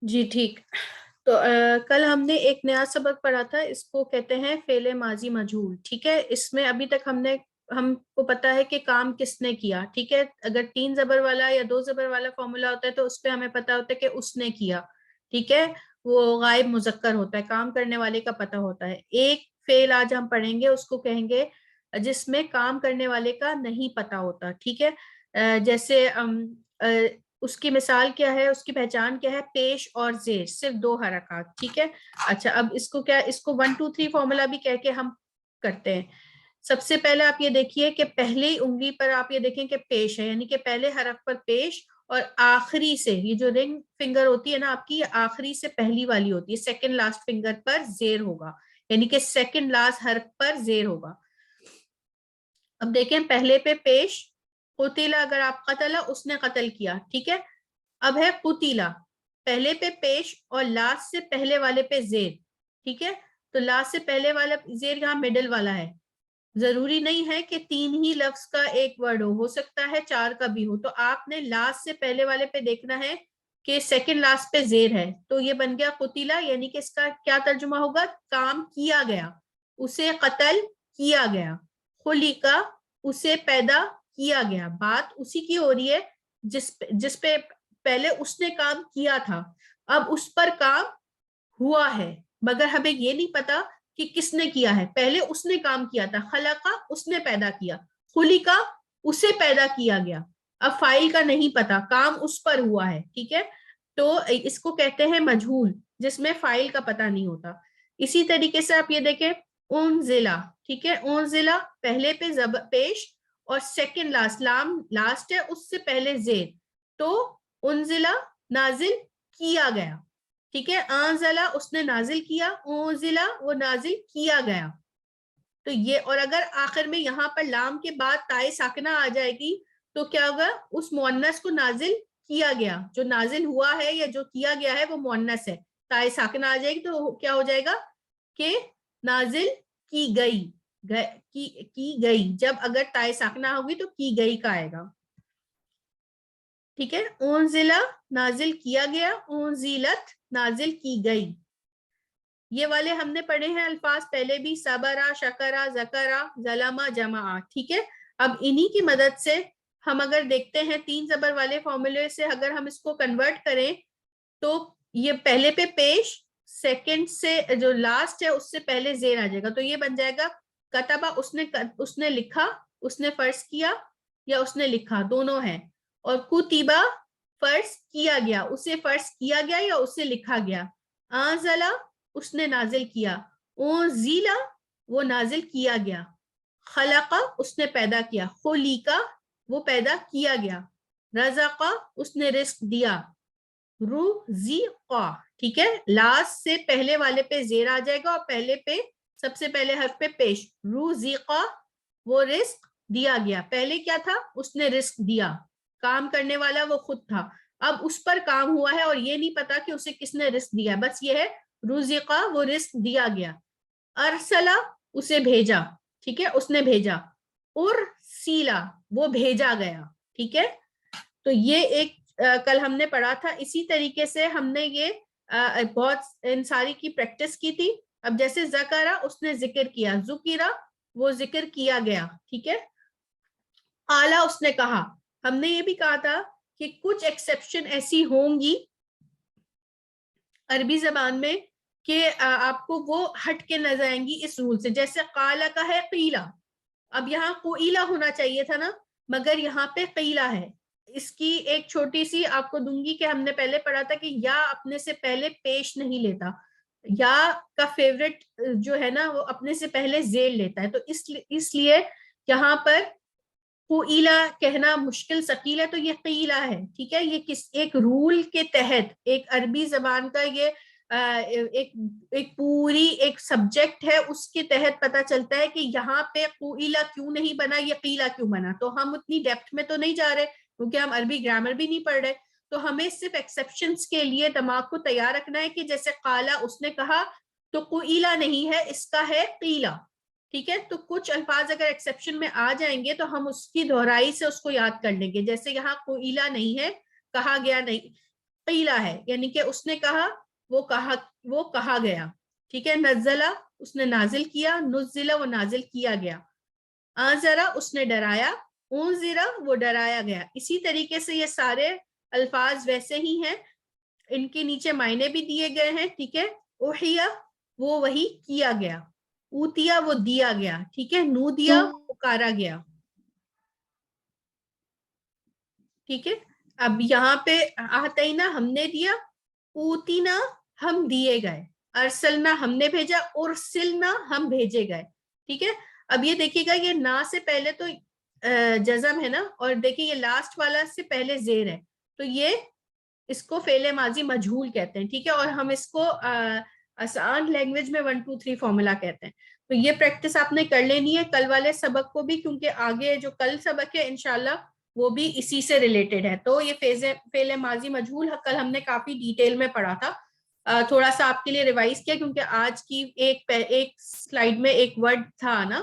جی ٹھیک. تو کل ہم نے ایک نیا سبق پڑھا تھا، اس کو کہتے ہیں فعل ماضی مجہول. ٹھیک ہے، اس میں ابھی تک ہم کو پتا ہے کہ کام کس نے کیا. ٹھیک ہے، اگر 3 زبر والا یا 2 زبر والا فارمولا ہوتا ہے تو اس پہ ہمیں پتا ہوتا ہے کہ اس نے کیا. ٹھیک ہے، وہ غائب مذکر ہوتا ہے، کام کرنے والے کا پتہ ہوتا ہے. ایک فعل آج ہم پڑھیں گے، اس کو کہیں گے جس میں کام کرنے والے کا نہیں پتا ہوتا. ٹھیک ہے، جیسے اس کی مثال کیا ہے، اس کی پہچان کیا ہے؟ پیش اور زیر، صرف 2 حرکات. ٹھیک ہے. اچھا، اب اس کو 1 2 3 فارمولا بھی کہہ کے ہم کرتے ہیں. سب سے پہلے آپ یہ دیکھیے کہ پہلی انگلی پر آپ یہ دیکھیں کہ پیش ہے، یعنی کہ پہلے حرف پر پیش، اور آخری سے یہ جو رنگ فنگر ہوتی ہے نا آپ کی، آخری سے پہلی والی ہوتی ہے، سیکنڈ لاسٹ فنگر پر زیر ہوگا، یعنی کہ سیکنڈ لاسٹ حرف پر زیر ہوگا. اب دیکھیں پہلے پہ پیش، قتیلا، اگر آپ قتلا اس نے قتل کیا. ٹھیک ہے، اب ہے قتیلا، پہلے پہ پیش اور لاسٹ سے پہلے والے پہ زیر. ٹھیک ہے، تو لاسٹ سے پہلے والا زیر یہاں مڈل والا ہے. ضروری نہیں ہے کہ 3 ہی لفظ کا ایک ورڈ ہو سکتا ہے 4 کا بھی ہو. تو آپ نے لاسٹ سے پہلے والے پہ دیکھنا ہے کہ سیکنڈ لاسٹ پہ زیر ہے, تو یہ بن گیا قتیلا, یعنی کہ اس کا کیا ترجمہ ہوگا؟ کام کیا گیا, اسے قتل کیا گیا. خلقا, اسے پیدا کیا گیا. بات اسی کی ہو رہی ہے جس پہ پہلے اس نے کام کیا تھا, اب اس پر کام ہوا ہے, مگر ہمیں یہ نہیں پتا کہ کس نے کیا ہے. پہلے اس نے کام کیا تھا, خلقا اس نے پیدا کیا, خلقا اسے پیدا کیا گیا. اب فائل کا نہیں پتا, کام اس پر ہوا ہے. ٹھیک ہے, تو اس کو کہتے ہیں مجہول, جس میں فائل کا پتا نہیں ہوتا. اسی طریقے سے آپ یہ دیکھیں انزلہ, ٹھیک ہے, انزلہ پہلے پہ پیش اور سیکنڈ لاسٹ, لام لاسٹ ہے, اس سے پہلے زیر, تو انزلہ نازل کیا گیا. ٹھیک ہے, انزلہ اس نے نازل کیا, انزلہ وہ نازل کیا گیا. تو یہ, اور اگر آخر میں یہاں پر لام کے بعد تائے ساکنہ آ جائے گی تو کیا ہوگا؟ اس مؤنث کو نازل کیا گیا, جو نازل ہوا ہے یا جو کیا گیا ہے وہ مؤنث ہے, تائے ساکنہ آ جائے گی تو کیا ہو جائے گا کہ نازل کی گئی, کی گئی. جب اگر تائے ساکنہ ہوگی تو کی گئی کا آئے گا. ٹھیک ہے, انزلہ نازل کیا گیا, انزلت نازل کی گئی. یہ والے ہم نے پڑھے ہیں الفاظ پہلے بھی, صبرا, شکرا, ذکرا, ظلما, جمعا. ٹھیک ہے, اب انہی کی مدد سے ہم اگر دیکھتے ہیں 3 زبر والے فارمولے سے اگر ہم اس کو کنورٹ کریں تو یہ پہلے پہ پیش, سیکنڈ سے جو لاسٹ ہے اس سے پہلے زیر آ جائے گا. تو یہ بن جائے گا کتبہ, اس نے لکھا, اس نے فرض کیا یا اس نے لکھا, دونوں ہیں. اور کتبہ فرض کیا گیا, اسے فرض کیا گیا یا اسے لکھا گیا. انزلہ اس نے نازل کیا, انزلہ وہ نازل کیا گیا. خلقہ اس نے پیدا کیا, خلقہ وہ پیدا کیا گیا. رزقہ اس نے رزق دیا. رزقہ, ٹھیک ہے, لاسٹ سے پہلے والے پہ زیر آ جائے گا اور پہلے پہ سب سے پہلے حرف پہ پیش. رزقہ وہ رزق دیا گیا. پہلے کیا تھا؟ اس نے رزق دیا, کام کرنے والا وہ خود تھا, اب اس پر کام ہوا ہے اور یہ نہیں پتا کہ اسے کس نے رزق دیا, بس یہ ہے رزقہ وہ رزق دیا گیا. ارسلہ اسے بھیجا, ٹھیک ہے, اس نے بھیجا. ارسلہ وہ بھیجا گیا. ٹھیک ہے, تو یہ ایک کل ہم نے پڑھا تھا. اسی طریقے سے ہم نے یہ بہت ان ساری کی پریکٹس کی تھی. اب جیسے ذکرہ اس نے ذکر کیا, ذکرہ وہ ذکر کیا گیا. ٹھیک ہے, اعلیٰ اس نے کہا. ہم نے یہ بھی کہا تھا کہ کچھ ایکسیپشن ایسی ہوں گی عربی زبان میں کہ آپ کو وہ ہٹ کے نظر آئیں گی اس رول سے. جیسے قالا کا ہے قیلا, اب یہاں قیلا ہونا چاہیے تھا نا, مگر یہاں پہ قیلا ہے. اس کی ایک چھوٹی سی آپ کو دوں گی کہ ہم نے پہلے پڑھا تھا کہ یا اپنے سے پہلے پیش نہیں لیتا, یا کا فیورٹ جو ہے نا وہ اپنے سے پہلے زیر لیتا ہے. تو اس لیے یہاں پر قیلا کہنا مشکل ثقیل ہے, تو یہ قیلا ہے. ٹھیک ہے, یہ ایک رول کے تحت, ایک عربی زبان کا یہ ایک پوری ایک سبجیکٹ ہے, اس کے تحت پتا چلتا ہے کہ یہاں پہ قیلا کیوں نہیں بنا, یہ قیلا کیوں بنا. تو ہم اتنی ڈیپتھ میں تو نہیں جا رہے کیونکہ ہم عربی گرامر بھی نہیں پڑھ رہے, تو ہمیں صرف ایکسیپشنز کے لیے دماغ کو تیار رکھنا ہے کہ جیسے قالا اس نے کہا تو قیلا نہیں ہے, اس کا ہے قیلا. ٹھیک ہے, تو کچھ الفاظ اگر ایکسیپشن میں آ جائیں گے تو ہم اس کی دہرائی سے اس کو یاد کر لیں گے. جیسے یہاں قیلا نہیں ہے, کہا گیا نہیں, قیلا ہے, یعنی کہ اس نے کہا, وہ کہا گیا. ٹھیک ہے, نزلہ اس نے نازل کیا, نزلہ وہ نازل کیا گیا. انذرا اس نے ڈرایا, انذرا وہ ڈرایا گیا. اسی طریقے سے یہ سارے الفاظ ویسے ہی ہیں, ان کے نیچے معنی بھی دیے گئے ہیں. ٹھیک ہے, اوحیا وہ وہی کیا گیا, اوتیا وہ دیا گیا. ٹھیک ہے, نودیا پکارا گیا. ٹھیک ہے, اب یہاں پہ آتینا ہم نے دیا, اوتینا ہم دیے گئے, ارسلنا ہم نے بھیجا, ارسلنا ہم بھیجے گئے. ٹھیک ہے, اب یہ دیکھیے گا یہ نا سے پہلے تو جزم ہے نا, اور دیکھیے یہ لاسٹ والا سے پہلے زیر ہے, تو یہ اس کو فعل ماضی مجہول کہتے ہیں. ٹھیک ہے, اور ہم اس کو آسان لینگویج میں 1 2 3 فارمولا کہتے ہیں. تو یہ پریکٹس آپ نے کر لینی ہے کل والے سبق کو بھی, کیونکہ آگے جو کل سبق ہے انشاءاللہ وہ بھی اسی سے ریلیٹڈ ہے. تو یہ فعل ماضی مجہول کل ہم نے کافی ڈیٹیل میں پڑھا تھا, تھوڑا سا آپ کے لیے ریوائز کیا کیونکہ آج کی ایک سلائیڈ میں ایک ورڈ تھا نا,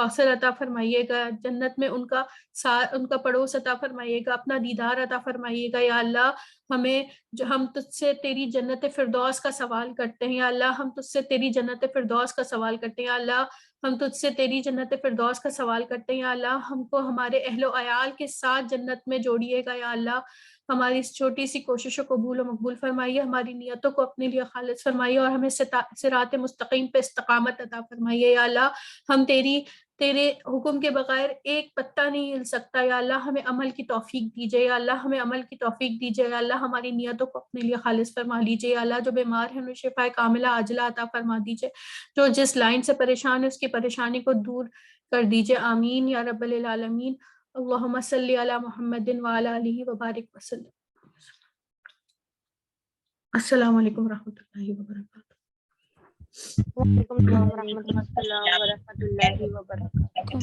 کوثر عطا فرمائیے گا، جنت میں ان کا پڑوس عطا فرمائیے گا، اپنا دیدار عطا فرمائیے گا یا اللہ. ہم تجھ سے تیری جنت فردوس کا سوال کرتے ہیں یا اللہ، ہم تجھ سے تیری جنت فردوس کا سوال کرتے ہیں یا اللہ، ہم تجھ سے تیری جنت فردوس کا سوال کرتے ہیں یا اللہ. ہم کو ہمارے اہل و عیال کے ساتھ جنت میں جوڑیے گا یا اللہ. ہماری اس چھوٹی سی کوشش کو قبول و مقبول فرمائیے، ہماری نیتوں کو اپنے لیے خالص فرمائیے اور ہمیں صراط مستقیم پہ استقامت عطا فرمائیے یا اللہ. ہم تیرے حکم کے بغیر ایک پتہ نہیں ہل سکتا یا اللہ. ہمیں عمل کی توفیق دیجیے یا اللہ، ہمیں عمل کی توفیق دیجیے یا اللہ. ہماری نیتوں کو اپنے لیے خالص فرما لیجیے یا اللہ. جو بیمار ہیں انہیں شفا کاملہ عاجلہ عطا فرما دیجیے، جو جس لائن سے پریشان ہے اس کی پریشانی کو دور کر دیجیے. آمین یا رب العالمین. اللہم صلی علی محمد وعلی آلہ وبارک وسلم. السلام علیکم ورحمۃ اللہ وبرکاتہ. وعلیکم السلام ورحمۃ اللہ وبرکاتہ.